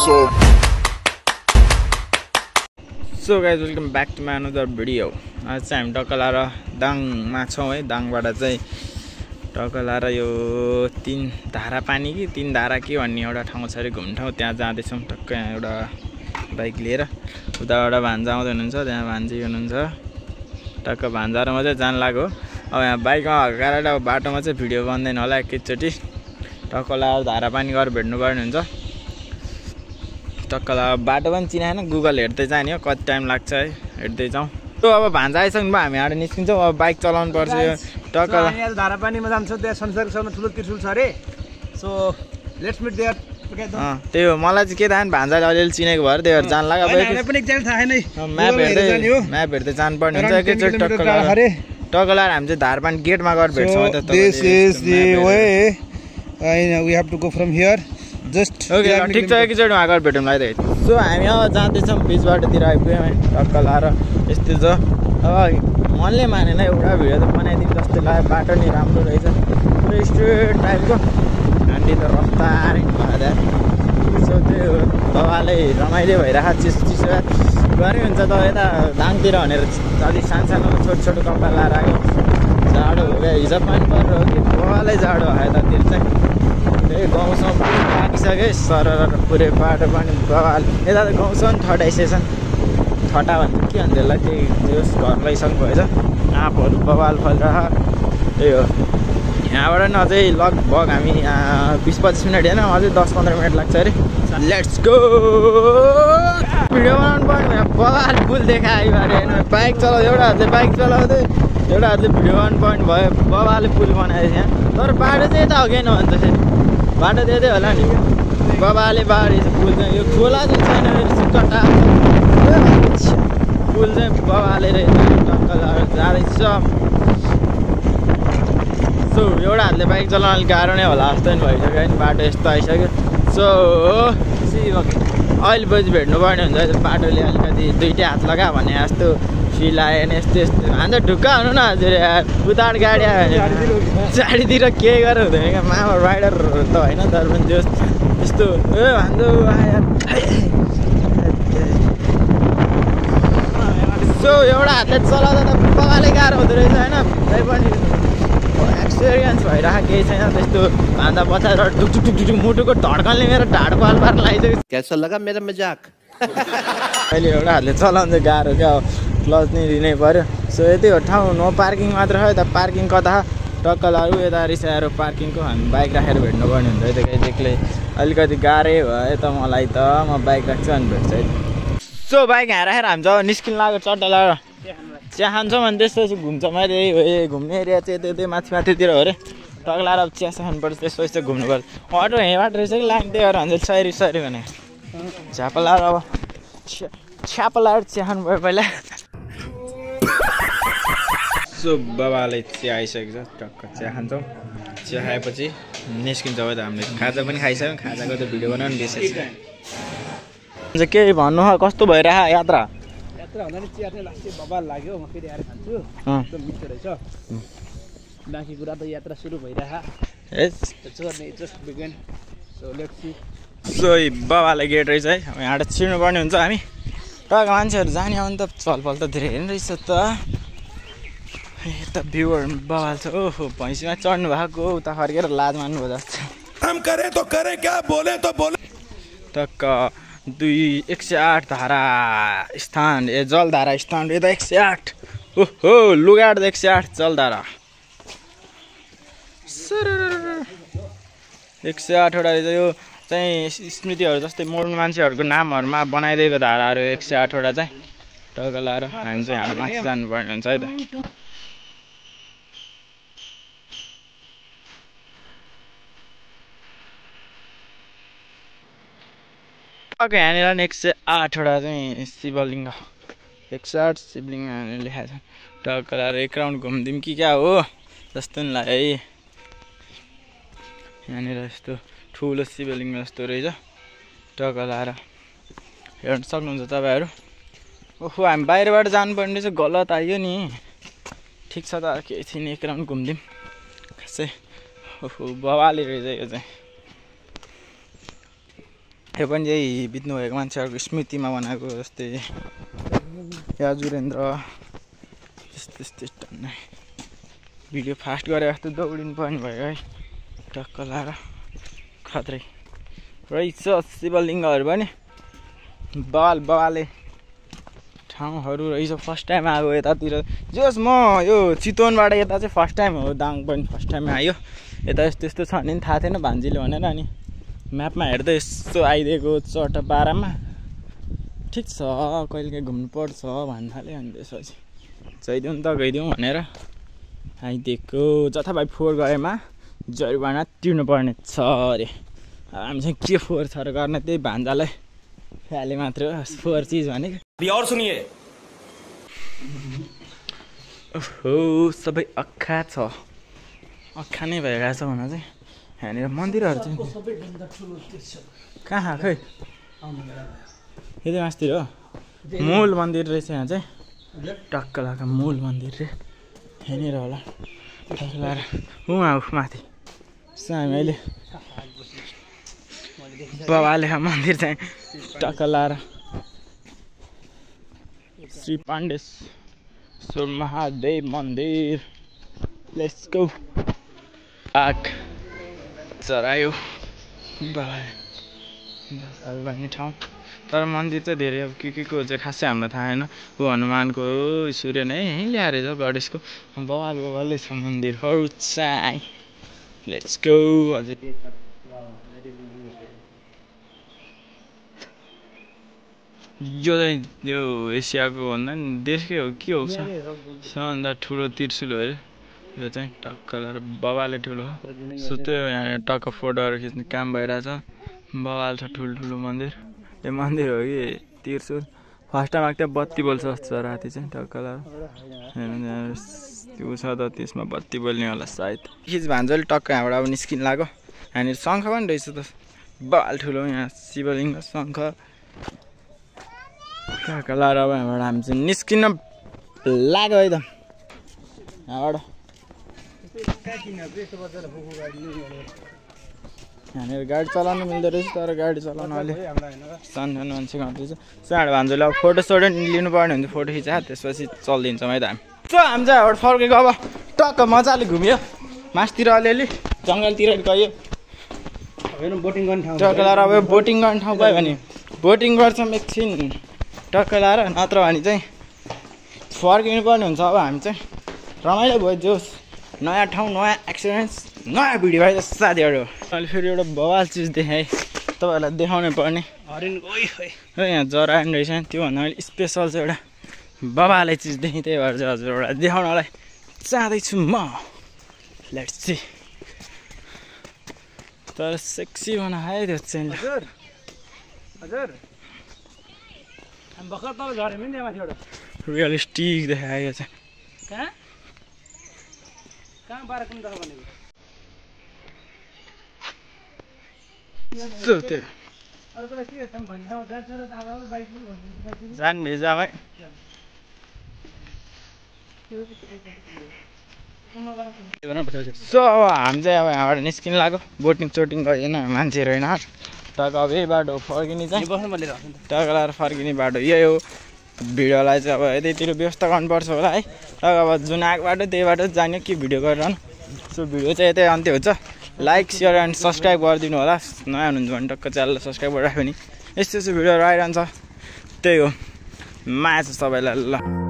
So guys welcome back to my another video. आज चाहिँ हामी टक्कलाएर दाङमा छौँ है। दाङबाट चाहिँ टक्कलाएर यो 3 धारा पानी कि 3 धारा के भन्ने एउटा ठाउँ छ अरे घुम्ने ठाउँ, त्यहाँ जाँदैछौँ। टक्क यहाँ एउटा बाइक लिएर उताबाट भान्जा आउँदै हुनुहुन्छ, त्यहाँ भान्जी हुनुहुन्छ। टक्क भान्जा र म चाहिँ जान लाग्यो। अब यहाँ बाइकमा भएको कारणले अब बाटोमा चाहिँ भिडियो बन्दैन होला। एकैचोटि टक्कलाएर धारा पानी गरेर भेट्नुपर्ने हुन्छ। टक्कला बाटो पनि चिनाएन, गुगल हेर्दै जाने हो, कति टाइम लाग्छ है, हेर्दै जाउँ। तो अब भान्जा आइसक्नु भयो, हामी आएर निस्किन्छौँ। अब बाइक चलाउनु पर्छ। यो टक्कला यहाँ धारा पानीमा जान्छ, त्यहाँ संसारको सबभन्दा ठुलो त्रिशुल छ अरे। So let's meet there. त्यही हो, मलाई चाहिँ के थाहा नि, भान्जाले अलिअलि चिनेको भएर त्यही भएर जान लाग्यो। पनि एक्ज्याक्ट थाहा छैन, म्याप हेर्दै जानुपर्ने हुन्छ। एकैचोटि टक्कला हामी चाहिँ धारा पानी गेटमा गएर भेट्छौँ। This is the way we have to go from here. Just okay ठिक छ, एकैचोटि वहाँ गएर भेटौँ लाइक। सो हामी अब जाँदैछौँ, बिच बाटोतिर आइपुग्यौँ है। टक्कला र यस्तो छ। अब मनले मानेन, एउटा भिडियो त बनाइदिउँ जस्तो लाग्यो। बाटो नि राम्रो रहेछ, पुरै स्ट्रेट टाइपको। हान्डी त रफ्तारै भयो। सो त्यो बाबाले रमाइलो भइरहेको चिसो चिसो गरे हुन्छ त। यता दाङतिर भनेर अलिक सानो छोटो छोटो कपडा लाएर आयो। जाडो हो क्या, हिजो पनि परेर हो कि बाबालाई जाडो भयो यतातिर चाहिँ। त्यही गाउँसम्म पुरै पाकिसक्यो सरर पुरै बाटो पनि बवाल। यता त गाउँसम्म ठटाइसकेछन्। ठटा भन्छ के भन्छ त्यसलाई, त्यही त्यस घर लैसक्नु भएछ। आँपहरू बवाल फलिरहेको। त्यही हो, यहाँबाट नि अझै लगभग हामी 20-25 मिनट होइन, अझै 10-15 मिनट लाग्छ अरे। Let's go. भिडियो बनाउनु पर्ने बवाल पुल देखायो अरे होइन। बाइक चलाउँदै एउटा हातले बाइक चलाउँदै एउटा हातले भिडियो बनाउनु पर्ने भयो। बवाले पुल बनाएको थियो तर बाटो चाहिँ यता हो कि भन्छ फेरि, बाटो त्यतै होला नि। बाबाले बारेछ पुल चाहिँ, यो खोला चाहिँ छैन कट्टा पुल चाहिँ बाबाले जाँदैछ। सो एउटा हातले बाइक चलाउन अलिक गाह्रो नै होला जस्तो नि भइसक्यो होइन, बाटो यस्तो आइसक्यो। सो अहिले पछि भेट्नुपर्ने हुन्छ। बाटोले अलिकति दुइटै हात लगा भने जस्तो फिल आयो भने यस्तो यस्तो अन्त ढुक्का हुनु न हजुर। उताबाट गाडी आयो भने गाडीतिर केही गरेर हुँदैन क्या, मामा राइडर त होइन तर पनि त्यो यस्तो भान्जो आयो। सो एउटा हातले चलाउँदा त बगाले गाह्रो हुँदो रहेछ होइन। तै पनि एक्सपिरियन्स भइरहेको केही छैन त्यस्तो। भान्दा बच्चा ढुकढुक मुटुको धड्कनले मेरो ढाड पाल पार्न लागिसक्यो। कैसा लगा मेरो मजाक? अहिले एउटा हातले चलाउनु चाहिँ गाह्रो क्या, क्लच नै दिनै पऱ्यो। सो यति हो ठाउँ, नो पार्किङ मात्र हो। यता पार्किङ कता टक्कलाहरू यता रिसाएर पार्किङको हामी बाइक राखेर भेट्नुपर्ने हुन्छ है। त एक्लै अलिकति गाह्रै भयो त मलाई त, म बाइक राख्छु अनि भेट्छ है। सो बाइक यहाँ राखेर हामी जब निस्किन लाग्यो चट्टा लगाएर चिया खान्छौँ अनि त्यसपछि घुम्छौँ है। त्यही घुम्ने एरिया चाहिँ त्यही माथितिर हो अरे। टक्लाएर अब चिया खानुपर्छ, त्यसो यस्तो घुम्नुपर्छ। अटो यहीँबाट रहेछ कि लाइन, त्यही भएर हुन्छ सरी भने छ्यापा लाएर अब छ्यापा लाएर चिया खानु पऱ्यो पहिला। सो बाबाले चिया आइसकेको छ, टक्क चिया खान्छौँ। चिया खाएपछि निस्किन्छौँ है त हामीले। खाजा पनि खाइसक्यौँ, खाजाको त भिडियो बनाउनु बिर्सेको छ। केही भन्नु कस्तो भइरहेको यात्रा? यात्रा भन्दा नि चिया चाहिँ लास्टै बबाल लाग्यो। म फेरि आएर खान्छु, एकदम मिठो रहेछ। बाँकी कुरा त यात्रा सुरु भइरहेको। सो बाबाले गेट रहेछ है, यहाँबाट छिर्नुपर्ने हुन्छ हामी। टक्क मान्छेहरू जाने आउने त चलपल त धेरै हेर्नु रहेछ त। यता भ्यूहरू बवाल छ। ओहो भैँसीमा चढ्नु भएको, उता फर्केर लाज मान्नु भयो जस्तो। टक्क 108 धारा स्थान, जलधारा स्थान यता 108। ओहो लुगाट 108 जलधारा 108 वटा रहेछ। यो चाहिँ स्मृतिहरू जस्तै मर्नु मान्छेहरूको नामहरूमा बनाइदिएको धाराहरू 108 वटा चाहिँ। टक्क लाएर हामी चाहिँ यहाँ माथि जानुपर्ने हुन्छ है त। ओके यहाँनिर 108 वटा चाहिँ शिवलिङ्ग, 108 शिवलिङ्ग यहाँनिर लेखाएको छ। टक्क लाएर एक राउन्ड घुमिदिउँ कि क्या हो जस्तो नि लाग्यो है। यहाँनिर यस्तो ठुलो शिवलिङ्ग जस्तो रहेछ। टक्क लाएर हेर्न सक्नुहुन्छ तपाईँहरू। ओहो हामी बाहिरबाट जानुपर्ने रहेछ, गलत आयो नि। ठिक छ त, केही थिएन, एक राउन्ड घुमिदिउँ खासै। ओहो बवाले रहेछ यो चाहिँ। यो पनि यही बित्नु भएको मान्छेहरूको स्मृतिमा बनाएको जस्तै याजुरेन्द्र त्यस्तै टन्नै भिडियो फास्ट गरे जस्तो दौडिनु पनि भयो है टक्क लाएर खत्रै रहेछ शिवलिङ्गहरू पनि बवाले ठाउँहरू रहेछ फर्स्ट टाइम आएको यतातिर जोस् म यो चितवनबाट यता चाहिँ फर्स्ट टाइम हो दाङ पनि फर्स्ट टाइम आयो यता यस्तो छ नि थाहा थिएन भान्जीले भनेर अनि म्यापमा हेर्दा यस्तो आइदिएको चट्टापारामा ठिक छ कहिले काहीँ घुम्नुपर्छ भन्नु थाल्यो अनि त्यसपछि गइदिउँ त गइदिउँ भनेर आइदिएको जथाभाइ फोहोर गरेमा जरिवाना तिर्नुपर्ने छ अरे हामी चाहिँ के फोहोर छ र गर्ने त्यही भान्जालाई फ्याले मात्र फोहोर चिज भनेको और सुनिए ओहो सबै अक्खा छ अक्खा नै भइरहेको छ भन चाहिँ यहाँनिर मन्दिरहरू चाहिँ कहाँ खै यतै मासतिर हो मूल मन्दिर रहेछ यहाँ चाहिँ टक्क लगाएको मूल मन्दिर रे यहाँनिर होला टक्क लगाएर माथि हामी अहिले बाबाले मन्दिर चाहिँ टक्क लगाएर श्री पाण्डेश्वर महादेव मन्दिर लेट्स गो आग चरायो भन्ने ठाउँ तर मन्दिर चाहिँ धेरै अब के को चाहिँ खासै हामीलाई थाहा छैन ऊ हनुमानको सूर्य नै यहीँ ल्याएर छ गणेशको बवालले छ मन्दिरहरू चाहिँ लेट्स गो हजुर यो चाहिँ यो एसियाको भन्दा नि देशकै हो के हो सबभन्दा ठुलो त्रिशुल हो अरे यो चाहिँ टक्क लगाएर बवाले ठुलो हो सो त्यो यहाँ टक्क फोटोहरू खिच्ने काम भइरहेछ बवाल छ ठुल्ठुलो मन्दिर यो मन्दिर हो कि त्रिशुल फर्स्ट टाइम आएको बत्ती बोल्छ जस्तो छ राति चाहिँ टक्क लगाएर त्यो छ त त्यसमा बत्ती बोल्ने होला सायद खिच भान्जोले टक्क यहाँबाट अब निस्किन लाग्यो यहाँनिर शङ्ख पनि रहेछ त बवाल ठुलो यहाँ शिवलिङ्ग शङ्ख टक्क लगाएर अब यहाँबाट हामी चाहिँ निस्किन लाग्यो एकदम यहाँबाट यहाँनिर गाडी चलाउनु मिल्दो रहेछ तर गाडी चलाउनु अहिले सानो मान्छे गर्दैछ साँड भान्जोले अब फोटोसोटो लिनु पर्ने हुन्छ फोटो खिचा त्यसपछि चलिदिन्छौँ है त हामी हामी चाहिँ यहाँबाट फर्केको अब टक्क मजाले घुम्यो मासतिर अलिअलि जङ्गलतिर गयो बोटिङ गर्ने ठाउँ टक्क लगाएर अब बोटिङ गर्ने ठाउँ पायो भने बोटिङ गर्छौँ एकछिन टक्क लगाएर नत्र भने चाहिँ फर्किनु पर्ने हुन्छ अब हामी चाहिँ रमाइलो भयो जोस् नयाँ ठाउँ नयाँ एक्सपिरियन्स नयाँ भिडियो भयो साथीहरू अहिले फेरि एउटा बवाल चिज देखाएँ तपाईँहरूलाई देखाउनै पर्ने यहाँ जरायन रहेछ त्योभन्दा मैले स्पेसल चाहिँ एउटा बवाले चिज देखेँ त्यही भएर चाहिँ हजुरहरूलाई देखाउनलाई चाहँदैछु म लेट्स सी तर सेक्सी बनायो त्यो चाहिँ रियलिस्टिक देखायो चाहिँ जान भेजा भाइ सो अब हामी चाहिँ अब यहाँबाट निस्किन लाग्यो बोटिङ सोटिङ गरिएन मान्छेहरू होइन टक्क अब यही बाटो फर्किने चाहिँ टक्क लगाएर फर्किने बाटो यही हो भिडियोलाई चाहिँ अब यतैतिर व्यवस्था गर्नुपर्छ होला है टक्क अब जुन आएको बाटो त्यही बाटो जाने के भिडियो गरिरहनु सो भिडियो चाहिँ यतै अन्त्य हुन्छ लाइक सेयर एन्ड सब्सक्राइब गरिदिनु होला नयाँ हुनुहुन्छ भने टक्क च्यानललाई सब्सक्राइब गरिराख्यो भने यस्तो भिडियोहरू आइरहन्छ त्यही हो माया छ सबैलाई ल